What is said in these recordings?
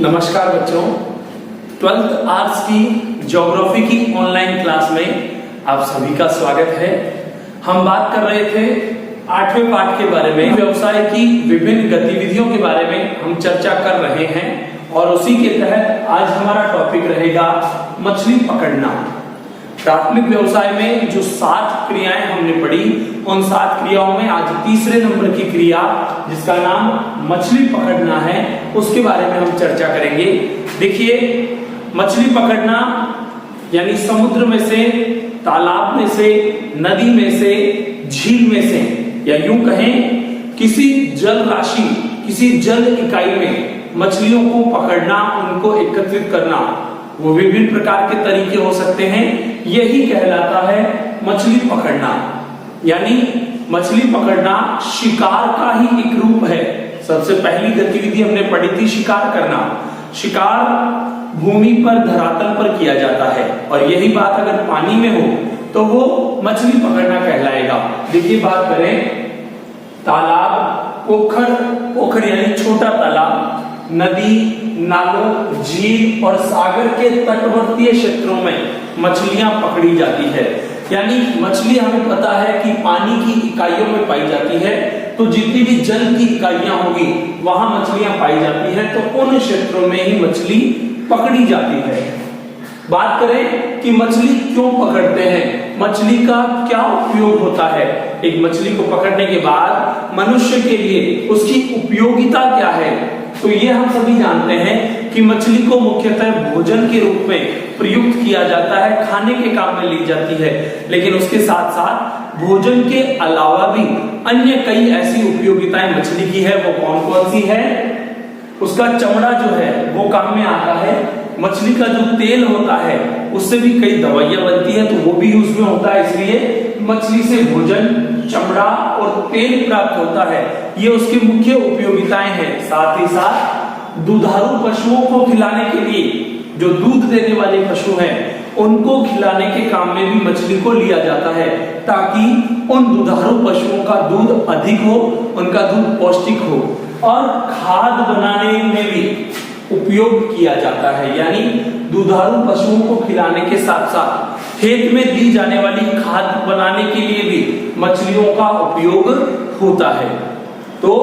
नमस्कार बच्चों, 12th arts की ज्योग्राफी की ऑनलाइन क्लास में आप सभी का स्वागत है। हम बात कर रहे थे 8वें पाठ के बारे में, व्यवसाय की विभिन्न गतिविधियों के बारे में हम चर्चा कर रहे हैं और उसी के तहत आज हमारा टॉपिक रहेगा मछली पकड़ना। प्राथमिक व्यवसाय में जो 7 क्रियाएं हमने पढ़ी, उन 7 क्रियाओं में आज तीसरे नंबर की क्रिया जिसका नाम मछली पकड़ना है उसके बारे में हम चर्चा करेंगे। देखिए, मछली पकड़ना यानी समुद्र में से, तालाब में से, नदी में से, झील में से, या यूं कहें किसी जल राशि, किसी जल इकाई में मछलियों को पकड़ना, उनको एकत्रित करना। वो विभिन्न प्रकार के तरीके हो सकते हैं, यही कहलाता है मछली पकड़ना। यानी मछली पकड़ना शिकार का ही एक रूप है। सबसे पहली गतिविधि हमने पढ़ी थी शिकार करना। शिकार भूमि पर, धरातल पर किया जाता है और यही बात अगर पानी में हो तो वो मछली पकड़ना कहलाएगा। देखिए, बात करें तालाब, पोखर यानी छोटा तालाब, नदी, नालों, झील और सागर के तटवर्तीय क्षेत्रों में मछलियां पकड़ी जाती है। यानी मछली हमें पता है कि पानी की इकाइयों में पाई जाती है, तो जितनी भी जल की इकाइयां होगी वहां मछलियां पाई जाती है, तो उन क्षेत्रों में ही मछली पकड़ी जाती है। बात करें कि मछली क्यों पकड़ते हैं, मछली का क्या उपयोग होता है। एक मछली को पकड़ने के बाद मनुष्य के लिए उसकी उपयोगिता क्या है, तो ये हम सभी जानते हैं कि मछली को मुख्यतः भोजन के रूप में प्रयुक्त किया जाता है, खाने के काम में ली जाती है। लेकिन उसके साथ साथ भोजन के अलावा भी अन्य कई ऐसी उपयोगिताएं मछली की है। वो कौन कौन सी है? उसका चमड़ा जो है वो काम में आता है। मछली का जो तेल होता है उससे भी कई दवाइयां बनती है, तो वो भी यूज में होता है। इसलिए मछली से भोजन, चमड़ा और तेल प्राप्त होता है। ये उसकी मुख्य उपयोगिताएं हैं। साथ ही साथ दुधारू पशुओं को खिलाने के लिए, जो दूध देने वाले पशु हैं उनको खिलाने के काम में भी मछली को लिया जाता है, ताकि उन दुधारू पशुओं का दूध अधिक हो, उनका दूध पौष्टिक हो। और खाद बनाने में भी उपयोग किया जाता है। यानी दुधारू पशुओं को खिलाने के साथ साथ खेत में दी जाने वाली खाद बनाने के लिए भी मछलियों का उपयोग होता है। तो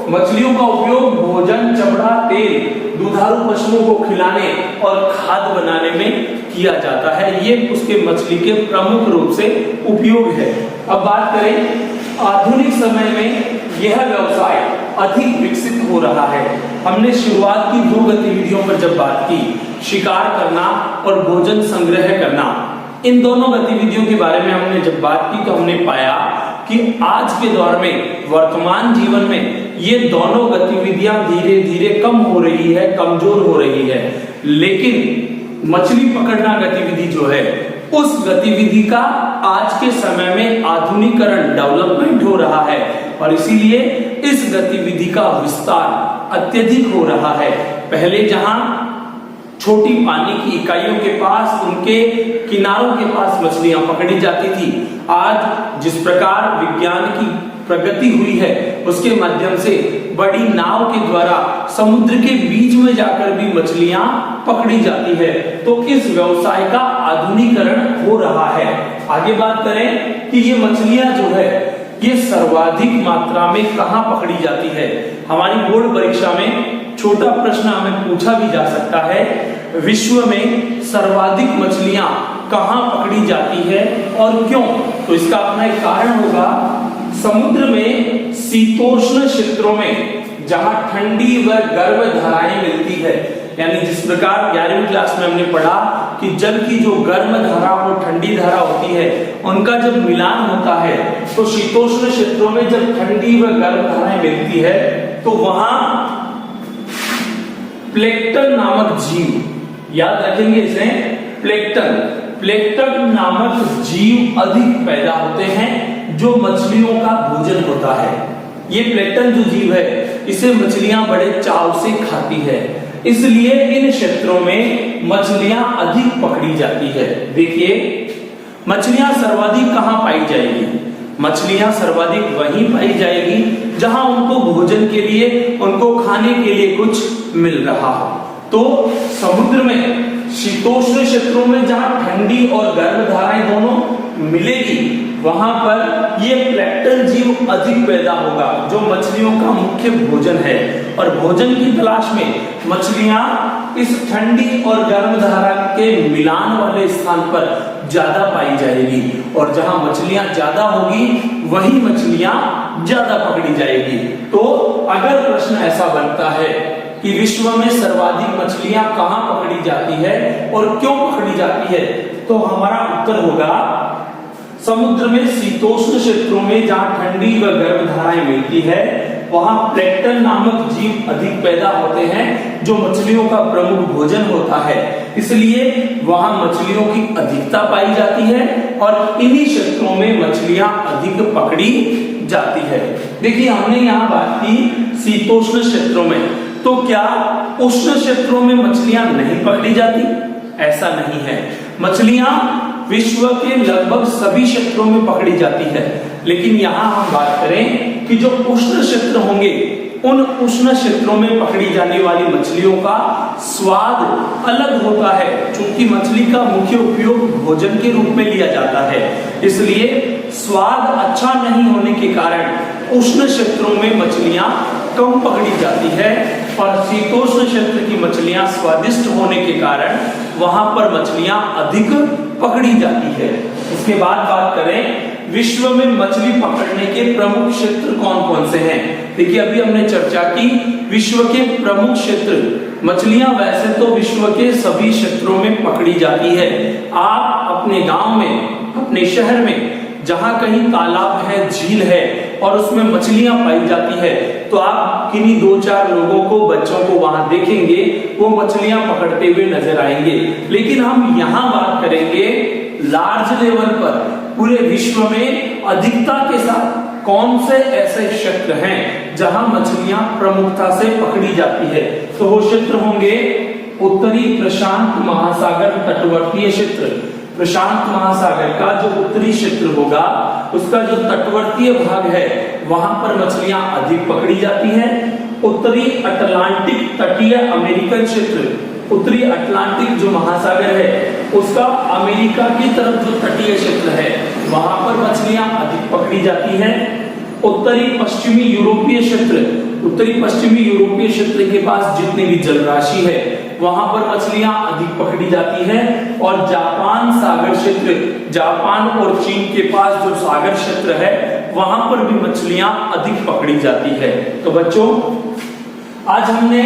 मछलियों का उपयोग भोजन, चमड़ा, तेल, दुधारू पशुओं को खिलाने और खाद बनाने में किया जाता है। ये उसके मछली के प्रमुख रूप से उपयोग है। अब बात करें, आधुनिक समय में यह व्यवसाय अधिक विकसित हो रहा है। हमने शुरुआत की 2 गतिविधियों पर जब बात की, शिकार करना और भोजन संग्रह करना, इन दोनों गतिविधियों के बारे में हमने जब बात की तो हमने पाया कि आज के दौर में, वर्तमान जीवन में ये दोनों गतिविधियां धीरे धीरे कम हो रही है, कमजोर हो रही है। लेकिन मछली पकड़ना गतिविधि जो है, उस गतिविधि का आज के समय में आधुनिकीकरण, डेवलपमेंट हो रहा है और इसीलिए इस गतिविधि का विस्तार अत्यधिक हो रहा है। पहले जहां छोटी पानी की इकाइयों के पास, उनके किनारों के पास मछलियां पकड़ी जाती थी, आज जिस प्रकार विज्ञान की प्रगति हुई है उसके माध्यम से बड़ी नाव के द्वारा समुद्र के बीच में जाकर भी मछलियां पकड़ी जाती है। तो इस व्यवसाय का आधुनिकीकरण हो रहा है। आगे बात करें कि ये मछलियां जो है ये सर्वाधिक मात्रा में कहां पकड़ी जाती है। हमारी बोर्ड परीक्षा में छोटा प्रश्न हमें पूछा भी जा सकता है, विश्व में सर्वाधिक मछलियां कहां पकड़ी जाती है और क्यों? तो इसका अपना एक कारण होगा। समुद्र में शीतोष्ण क्षेत्रों में जहां ठंडी व गर्म धाराएं मिलती है, यानी जिस प्रकार 11वीं क्लास में हमने पढ़ा कि जल की जो गर्म धारा और ठंडी धारा होती है उनका जब मिलान होता है, तो शीतोष्ण क्षेत्रों में जब ठंडी व गर्म धाराएं मिलती है तो वहां प्लेंकटन नामक जीव, याद रखेंगे इसे, प्लेंकटन नामक जीव अधिक पैदा होते हैं जो मछलियों का भोजन होता है। ये प्लेंकटन जो जीव है इसे मछलियां बड़े चाव से खाती है, इसलिए इन क्षेत्रों में मछलियां अधिक पकड़ी जाती है। देखिए, मछलियां सर्वाधिक कहां पाई जाएगी? मछलियां सर्वाधिक वहीं पाई जाएगी जहां उनको भोजन के लिए, उनको खाने के लिए कुछ मिल रहा हो। तो समुद्र में शीतोष्ण क्षेत्रों में जहां ठंडी और गर्म धाराएं दोनों मिलेगी, वहां पर ये प्लैंक्टन जीव अधिक पैदा होगा, जो मछलियों का मुख्य भोजन है। और भोजन की तलाश में मछलियां इस ठंडी और गर्म धारा के मिलान वाले स्थान पर ज्यादा पाई जाएगी, और जहां मछलियां ज्यादा होगी वही मछलियां ज्यादा पकड़ी जाएगी। तो अगर प्रश्न ऐसा बनता है कि विश्व में सर्वाधिक मछलियां कहां पकड़ी जाती है और क्यों पकड़ी जाती है, तो हमारा उत्तर होगा समुद्र में शीतोष्ण क्षेत्रों में जहां ठंडी व गर्म धाराएं मिलती है, वहां प्लैंक्टन नामक जीव अधिक पैदा होते हैं, जो मछलियों का प्रमुख भोजन होता है। इसलिए वहां मछलियों की अधिकता पाई जाती है और इन्हीं क्षेत्रों में मछलियां अधिक पकड़ी जाती है। देखिए, हमने यहाँ बात की शीतोष्ण क्षेत्रों में, तो क्या उष्ण क्षेत्रों में मछलियां नहीं पकड़ी जाती? ऐसा नहीं है। मछलियां विश्व के लगभग सभी क्षेत्रों में पकड़ी जाती है, लेकिन यहां हम बात करें कि जो उष्ण क्षेत्र होंगे, उन उष्ण क्षेत्रों में पकड़ी जाने वाली मछलियों का स्वाद अलग होता है, क्योंकि मछली का मुख्य उपयोग भोजन के रूप में लिया जाता है। इसलिए स्वाद अच्छा नहीं होने के कारण उष्ण क्षेत्रों में मछलियां कम पकड़ी जाती है, और शीतोष्ण क्षेत्र की मछलियां स्वादिष्ट होने के कारण वहां पर मछलियां अधिक पकड़ी जाती है। इसके बाद बात करें विश्व में मछली पकड़ने के प्रमुख क्षेत्र कौन कौन से हैं। देखिए, अभी हमने चर्चा की विश्व के प्रमुख क्षेत्र। मछलियां वैसे तो विश्व के सभी क्षेत्रों में पकड़ी जाती है। आप अपने गांव में, अपने शहर में जहां कहीं तालाब है, झील है और उसमें मछलियां पाई जाती है, तो आप किन्हीं 2-4 लोगों को, बच्चों को वहां देखेंगे, वो मछलियां पकड़ते हुए नजर आएंगे। लेकिन हम यहाँ बात करेंगे लार्ज लेवल पर, पूरे विश्व में अधिकता के साथ कौन से ऐसे क्षेत्र हैं जहां मछलियां प्रमुखता से पकड़ी जाती है। तो वो क्षेत्र होंगे उत्तरी प्रशांत महासागर तटवर्तीय क्षेत्र। प्रशांत महासागर का जो उत्तरी क्षेत्र होगा, उसका जो तटवर्तीय भाग है, वहां पर मछलियां अधिक पकड़ी जाती हैं। उत्तरी अटलांटिक तटीय अमेरिकन क्षेत्र, उत्तरी अटलांटिक जो महासागर है, उसका अमेरिका की तरफ जो तटीय क्षेत्र है, वहां पर मछलियां अधिक पकड़ी जाती हैं। उत्तरी पश्चिमी यूरोपीय क्षेत्र, उत्तरी पश्चिमी यूरोपीय क्षेत्र के पास जितनी भी जलराशि है, वहां पर मछलियां अधिक पकड़ी जाती हैं। और जापान सागर क्षेत्र, जापान और चीन के पास जो सागर क्षेत्र है, वहां पर भी मछलियां अधिक पकड़ी जाती है। तो बच्चों, आज हमने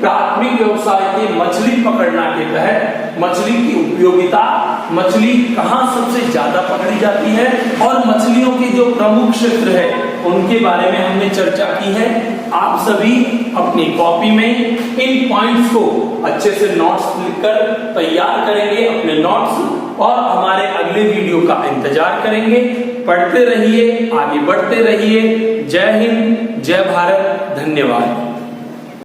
प्राथमिक व्यवसाय के मछली पकड़ना के तहत मछली की उपयोगिता, मछली कहां सबसे ज्यादा पकड़ी जाती है और मछलियों के जो प्रमुख क्षेत्र है उनके बारे में हमने चर्चा की है। आप सभी अपनी कॉपी में इन पॉइंट्स को अच्छे से नोट्स लिखकर तैयार करेंगे, अपने नोट्स, और हमारे अगले वीडियो का इंतजार करेंगे। पढ़ते रहिए, आगे बढ़ते रहिए। जय हिंद, जय भारत, धन्यवाद।